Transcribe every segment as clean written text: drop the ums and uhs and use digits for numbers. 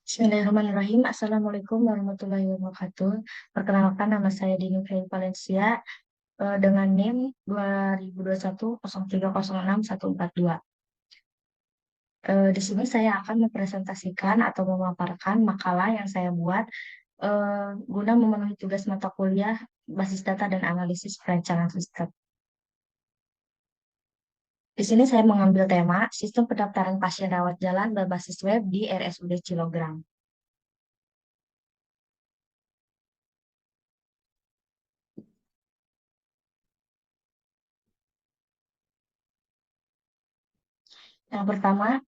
Bismillahirrahmanirrahim. Assalamualaikum warahmatullahi wabarakatuh. Perkenalkan, nama saya Dini Fei Valencia dengan NIM 2021 0306 142. Di sini saya akan mempresentasikan atau memaparkan makalah yang saya buat guna memenuhi tugas mata kuliah basis data dan analisis perencanaan sistem. Di sini saya mengambil tema sistem pendaftaran pasien rawat jalan berbasis web di RSUD Cilograng. Yang pertama,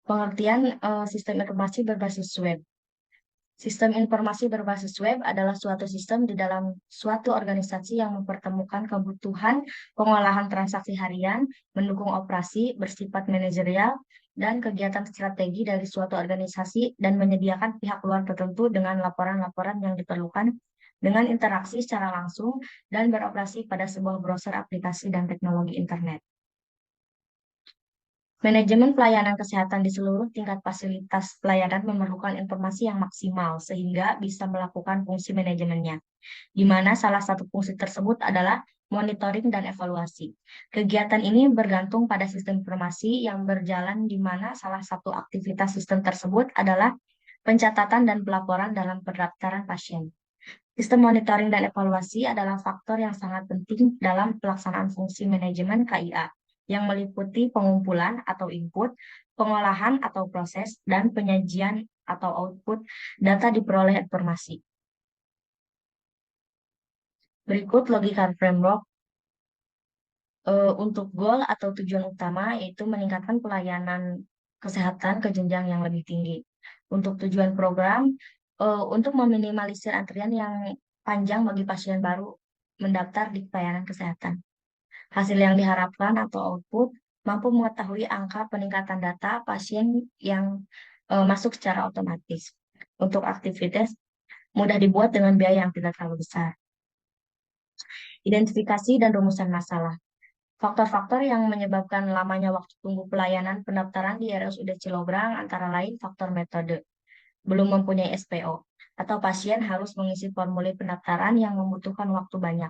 pengertian sistem informasi berbasis web. Sistem informasi berbasis web adalah suatu sistem di dalam suatu organisasi yang mempertemukan kebutuhan pengolahan transaksi harian, mendukung operasi bersifat manajerial, dan kegiatan strategi dari suatu organisasi dan menyediakan pihak luar tertentu dengan laporan-laporan yang diperlukan dengan interaksi secara langsung dan beroperasi pada sebuah browser aplikasi dan teknologi internet. Manajemen pelayanan kesehatan di seluruh tingkat fasilitas pelayanan memerlukan informasi yang maksimal sehingga bisa melakukan fungsi manajemennya, di mana salah satu fungsi tersebut adalah monitoring dan evaluasi. Kegiatan ini bergantung pada sistem informasi yang berjalan di mana salah satu aktivitas sistem tersebut adalah pencatatan dan pelaporan dalam pendaftaran pasien. Sistem monitoring dan evaluasi adalah faktor yang sangat penting dalam pelaksanaan fungsi manajemen KIA, yang meliputi pengumpulan atau input, pengolahan atau proses, dan penyajian atau output data diperoleh informasi. Berikut logika framework untuk goal atau tujuan utama yaitu meningkatkan pelayanan kesehatan ke jenjang yang lebih tinggi. Untuk tujuan program, untuk meminimalisir antrian yang panjang bagi pasien baru mendaftar di pelayanan kesehatan. Hasil yang diharapkan atau output mampu mengetahui angka peningkatan data pasien yang masuk secara otomatis. Untuk aktivitas mudah dibuat dengan biaya yang tidak terlalu besar. Identifikasi dan rumusan masalah. Faktor-faktor yang menyebabkan lamanya waktu tunggu pelayanan pendaftaran di RSUD Cilograng antara lain faktor metode, belum mempunyai SPO, atau pasien harus mengisi formulir pendaftaran yang membutuhkan waktu banyak.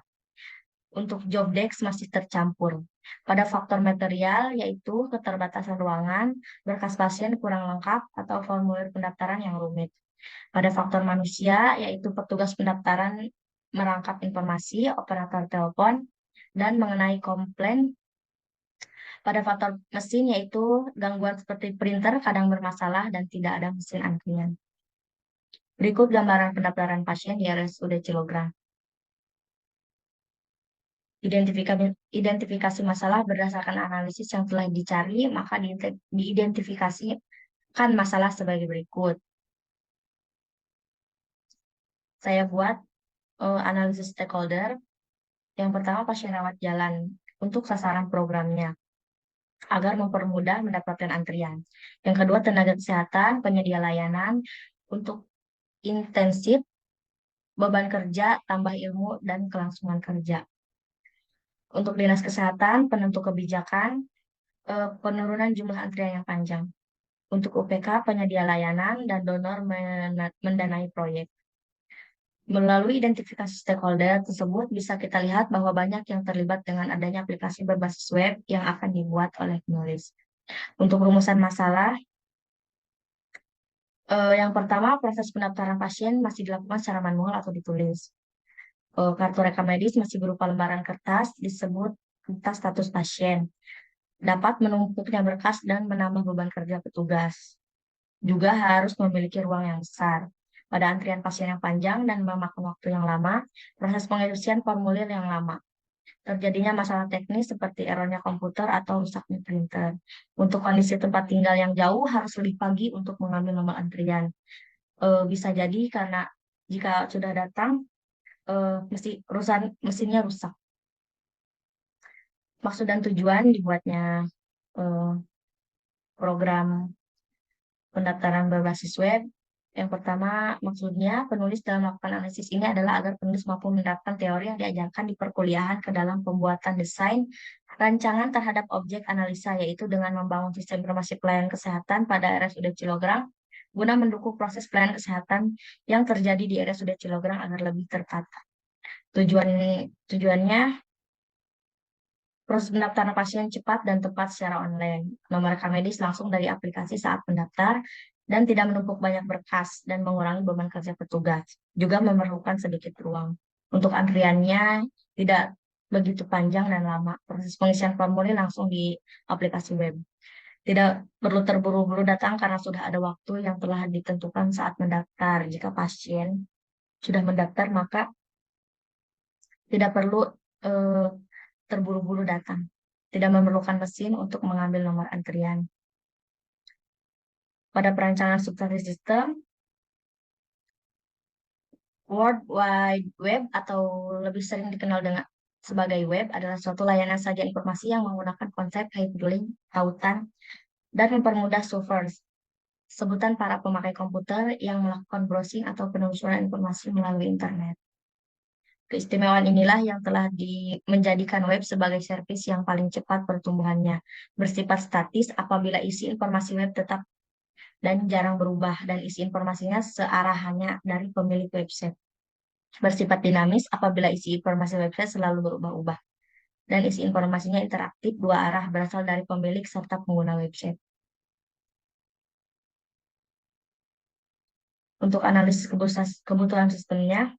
Untuk job desk masih tercampur. Pada faktor material, yaitu keterbatasan ruangan, berkas pasien kurang lengkap, atau formulir pendaftaran yang rumit. Pada faktor manusia, yaitu petugas pendaftaran merangkap informasi, operator telepon, dan mengenai komplain. Pada faktor mesin, yaitu gangguan seperti printer kadang bermasalah dan tidak ada mesin antrian. Berikut gambaran pendaftaran pasien di RSUD Cilograng. Identifikasi masalah berdasarkan analisis yang telah dicari, maka diidentifikasikan masalah sebagai berikut. Saya buat analisis stakeholder. Yang pertama, pasien rawat jalan untuk sasaran programnya agar mempermudah mendapatkan antrian. Yang kedua, tenaga kesehatan, penyedia layanan untuk intensif, beban kerja, tambah ilmu, dan kelangsungan kerja. Untuk dinas kesehatan, penentu kebijakan, penurunan jumlah antrian yang panjang. Untuk UPK, penyedia layanan, dan donor mendanai proyek. Melalui identifikasi stakeholder tersebut, bisa kita lihat bahwa banyak yang terlibat dengan adanya aplikasi berbasis web yang akan dibuat oleh penulis. Untuk rumusan masalah, yang pertama, proses pendaftaran pasien masih dilakukan secara manual atau ditulis. Kartu rekam medis masih berupa lembaran kertas, disebut kertas status pasien. Dapat menumpuknya berkas dan menambah beban kerja petugas. Juga harus memiliki ruang yang besar. Pada antrian pasien yang panjang dan memakan waktu yang lama, proses pengisian formulir yang lama. Terjadinya masalah teknis seperti errornya komputer atau rusaknya printer. Untuk kondisi tempat tinggal yang jauh harus lebih pagi untuk mengambil nomor antrian. Bisa jadi karena jika sudah datang, mesinnya rusak. Maksud dan tujuan dibuatnya eh, program pendaftaran berbasis web. Yang pertama, maksudnya penulis dalam melakukan analisis ini adalah agar penulis mampu menerapkan teori yang diajarkan di perkuliahan ke dalam pembuatan desain rancangan terhadap objek analisa, yaitu dengan membangun sistem informasi pelayanan kesehatan pada RSUD Cilograng guna mendukung proses pelayanan kesehatan yang terjadi di RSUD Cilograng agar lebih tertata. Tujuan tujuannya proses pendaftaran pasien cepat dan tepat secara online. Nomor rekam medis langsung dari aplikasi saat mendaftar dan tidak menumpuk banyak berkas dan mengurangi beban kerja petugas. Juga memerlukan sedikit ruang. Untuk antriannya tidak begitu panjang dan lama. Proses pengisian formulir langsung di aplikasi web. Tidak perlu terburu-buru datang karena sudah ada waktu yang telah ditentukan saat mendaftar. Jika pasien sudah mendaftar, maka tidak perlu eh, terburu-buru datang. Tidak memerlukan mesin untuk mengambil nomor antrian. Pada perancangan substansi sistem, World Wide Web atau lebih sering dikenal dengan sebagai web adalah suatu layanan sajian informasi yang menggunakan konsep hyperlink, tautan, dan mempermudah servers, sebutan para pemakai komputer yang melakukan browsing atau penelusuran informasi melalui internet. Keistimewaan inilah yang telah menjadikan web sebagai servis yang paling cepat pertumbuhannya, bersifat statis apabila isi informasi web tetap dan jarang berubah, dan isi informasinya searahannya dari pemilik website. Bersifat dinamis apabila isi informasi website selalu berubah-ubah, dan isi informasinya interaktif dua arah berasal dari pemilik serta pengguna website. Untuk analisis kebutuhan sistemnya,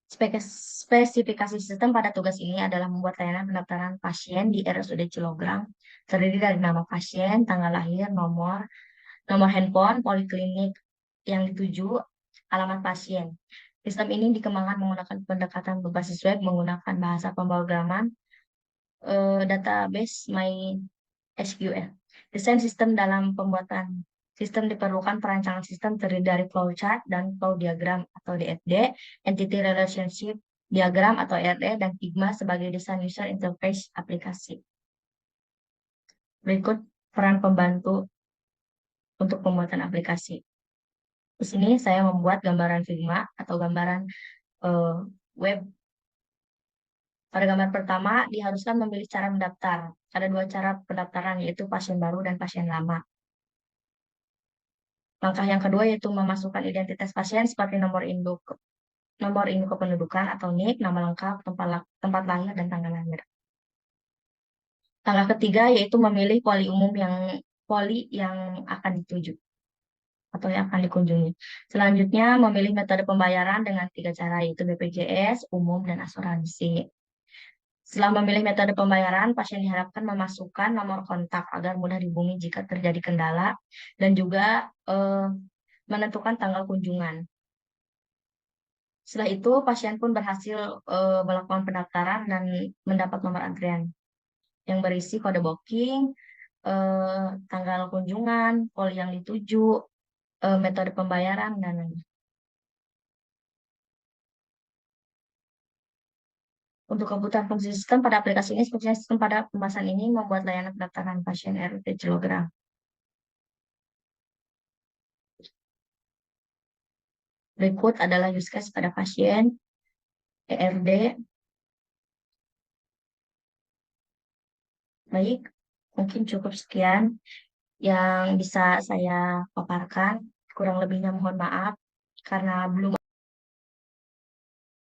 spesifikasi sistem pada tugas ini adalah membuat layanan pendaftaran pasien di RSUD Cilograng terdiri dari nama pasien, tanggal lahir, nomor handphone, poliklinik yang dituju, alamat pasien. Sistem ini dikembangkan menggunakan pendekatan berbasis web menggunakan bahasa pemrograman database MySQL. Desain sistem dalam pembuatan sistem diperlukan perancangan sistem terdiri dari flowchart dan flow diagram atau DFD, entity relationship diagram atau ERD, dan Figma sebagai desain user interface aplikasi. Berikut peran pembantu untuk pembuatan aplikasi. Di sini saya membuat gambaran Figma atau gambaran web. Pada gambar pertama, diharuskan memilih cara mendaftar. Ada dua cara pendaftaran, yaitu pasien baru dan pasien lama. Langkah yang kedua yaitu memasukkan identitas pasien seperti nomor induk kependudukan atau NIK, nama lengkap, tempat lahir, dan tanggal lahir. Langkah ketiga yaitu memilih poli yang akan dituju atau yang akan dikunjungi. Selanjutnya, memilih metode pembayaran dengan tiga cara, yaitu BPJS, umum, dan asuransi. Setelah memilih metode pembayaran, pasien diharapkan memasukkan nomor kontak agar mudah dihubungi jika terjadi kendala dan juga menentukan tanggal kunjungan. Setelah itu, pasien pun berhasil melakukan pendaftaran dan mendapat nomor antrian yang berisi kode booking, tanggal kunjungan, poli yang dituju, metode pembayaran, dan lain-lain. Untuk kebutuhan fungsi sistem pada aplikasi ini, seperti sistem pada pembahasan ini membuat layanan pendaftaran pasien RUT Cilograng. Berikut adalah use case pada pasien ERD. Baik, mungkin cukup sekian yang bisa saya paparkan. Kurang lebihnya mohon maaf karena belum